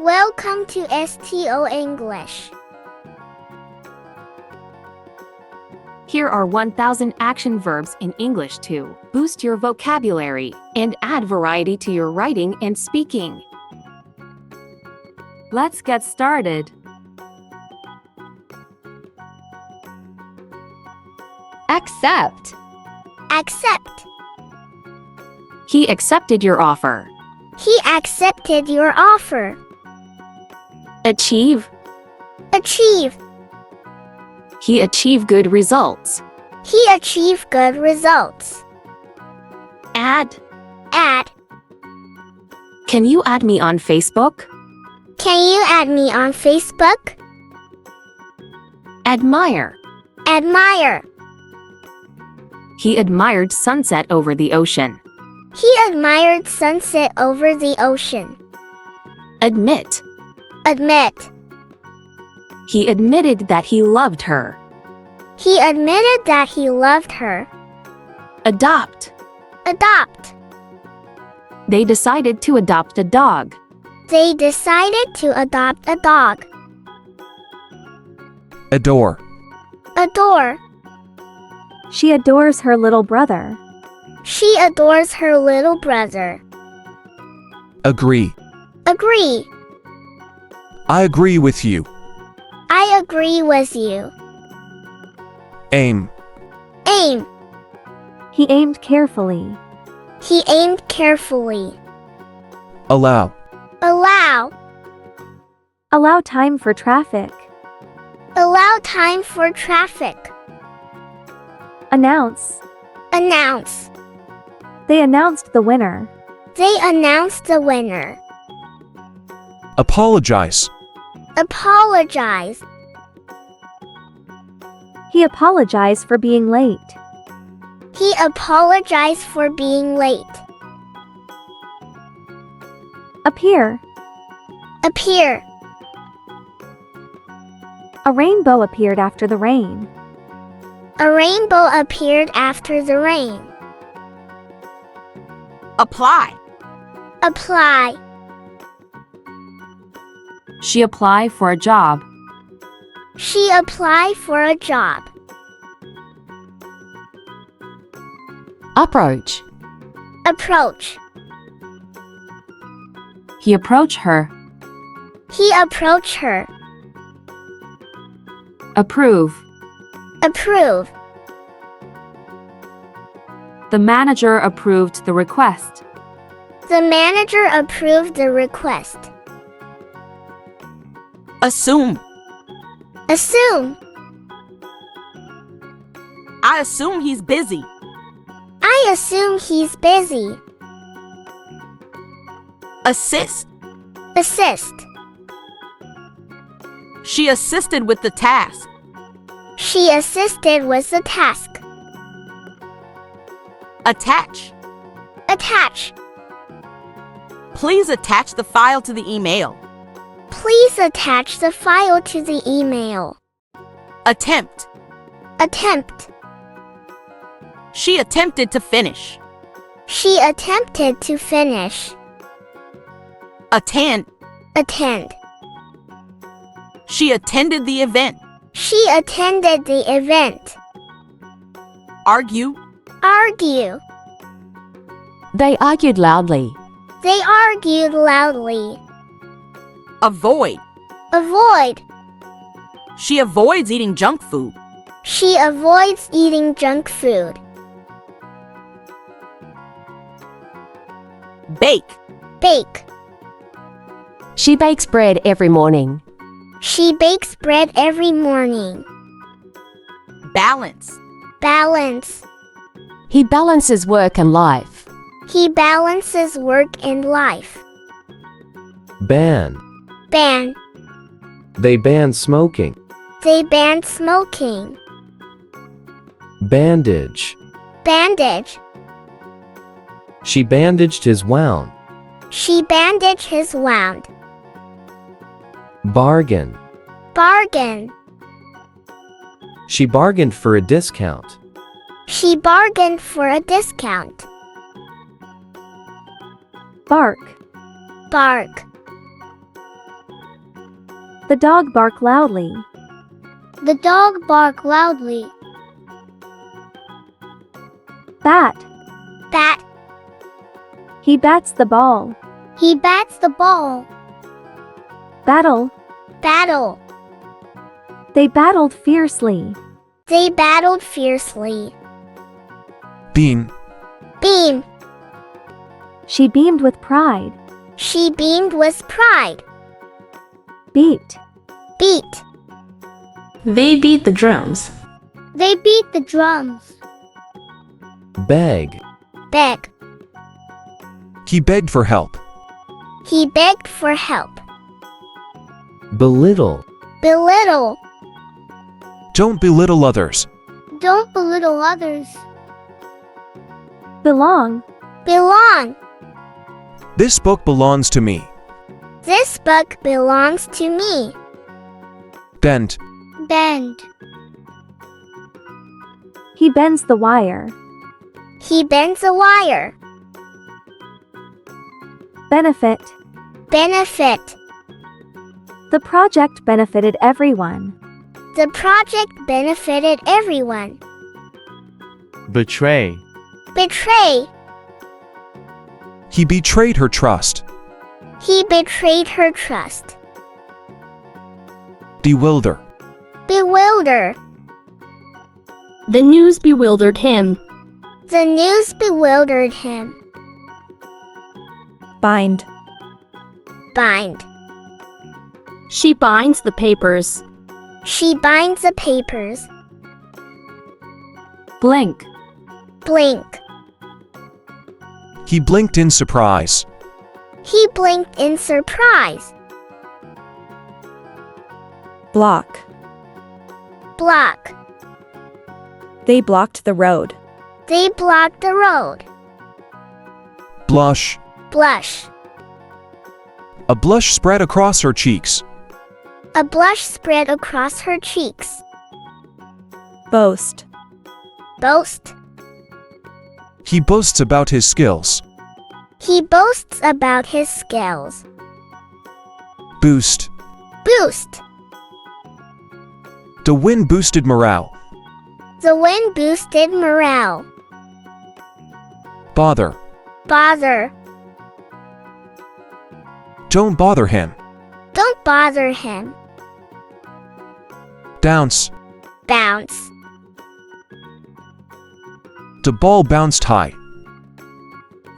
Welcome to STO English. Here are 1,000 action verbs in English to boost your vocabulary and add variety to your writing and speaking. Let's get started. Accept. Accept. He accepted your offer. He accepted your offer. Achieve. Achieve. He achieved good results. He achieved good results. Add. Add. Can you add me on Facebook? Can you add me on Facebook? Admire. Admire. He admired sunset over the ocean. He admired sunset over the ocean. Admit. Admit. He admitted that he loved her. He admitted that he loved her. Adopt. Adopt. They decided to adopt a dog. They decided to adopt a dog. Adore. Adore. She adores her little brother. She adores her little brother. Agree. Agree. I agree with you. I agree with you. Aim. Aim. He aimed carefully. He aimed carefully. Allow. Allow. Allow time for traffic. Allow time for traffic. Announce. Announce. They announced the winner. They announced the winner. Apologize. Apologize. He apologized for being late. He apologized for being late. Appear. Appear. A rainbow appeared after the rain. A rainbow appeared after the rain. Apply. Apply. She applied for a job. She applied for a job. Approach. Approach. He approached her. He approached her. Approve. Approve. The manager approved the request. The manager approved the request. Assume. Assume. I assume he's busy. I assume he's busy. Assist. Assist. She assisted with the task. She assisted with the task. Attach. Attach. Please attach the file to the email. Please attach the file to the email. Attempt. Attempt. She attempted to finish. She attempted to finish. Attend. Attend. She attended the event. She attended the event. Argue. Argue. They argued loudly. They argued loudly. Avoid. Avoid. She avoids eating junk food. She avoids eating junk food. Bake. Bake. She bakes bread every morning. She bakes bread every morning. Balance. Balance. He balances work and life. He balances work and life. Ban. Ban. They banned smoking. They banned smoking. Bandage. Bandage. She bandaged his wound. She bandaged his wound. Bargain. Bargain. She bargained for a discount. She bargained for a discount. Bark. Bark. The dog barked loudly. The dog barked loudly. Bat. Bat. He bats the ball. He bats the ball. Battle. Battle. They battled fiercely. They battled fiercely. Beam. Beam. She beamed with pride. She beamed with pride. Beat. Beat. They beat the drums. They beat the drums. Beg. Beg. He begged for help. He begged for help. Belittle. Belittle. Don't belittle others. Don't belittle others. Belong. Belong. This book belongs to me. This book belongs to me. Bend. Bend. He bends the wire. He bends a wire. Benefit. Benefit. The project benefited everyone. The project benefited everyone. Betray. Betray. He betrayed her trust. He betrayed her trust. Bewilder. Bewilder. The news bewildered him. The news bewildered him. Bind. Bind. She binds the papers. She binds the papers. Blink. Blink. He blinked in surprise. He blinked in surprise. Block. Block. They blocked the road. They blocked the road. Blush. Blush. A blush spread across her cheeks. A blush spread across her cheeks. Boast. Boast. He boasts about his skills. He boasts about his skills. Boost. Boost. The wind boosted morale. The wind boosted morale. Bother. Bother. Don't bother him. Don't bother him. Bounce. Bounce. The ball bounced high.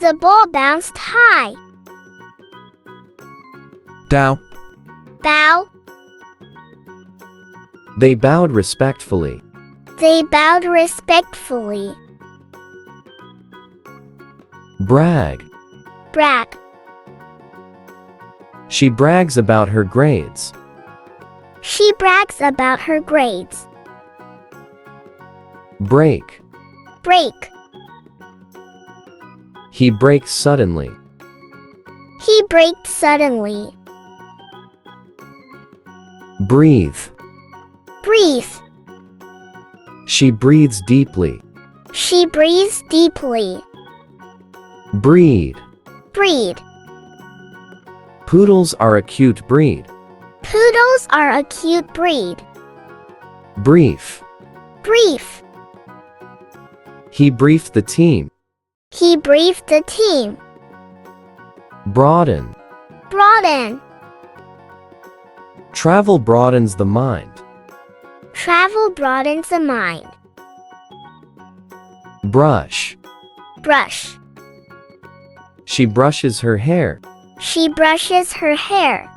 The ball bounced high. Bow. Bow. They bowed respectfully. They bowed respectfully. Brag. Brag. She brags about her grades. She brags about her grades. Break. Break. He breaks suddenly. He braked suddenly. Breathe. Breathe. She breathes deeply. She breathes deeply. Breed. Breed. Poodles are a cute breed. Poodles are a cute breed. Brief. Brief. He briefed the team. He briefed the team. Broaden. Broaden. Travel broadens the mind. Travel broadens the mind. Brush. Brush. She brushes her hair. She brushes her hair.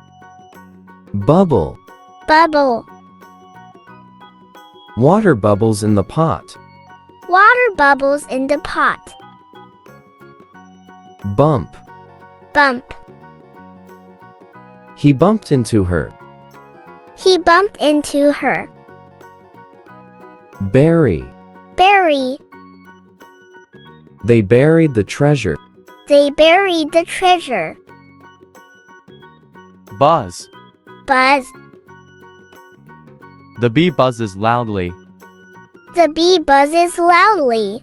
Bubble. Bubble. Water bubbles in the pot. Water bubbles in the pot. Bump. Bump. He bumped into her. He bumped into her. Bury. Bury. They buried the treasure. They buried the treasure. Buzz. Buzz. The bee buzzes loudly. The bee buzzes loudly.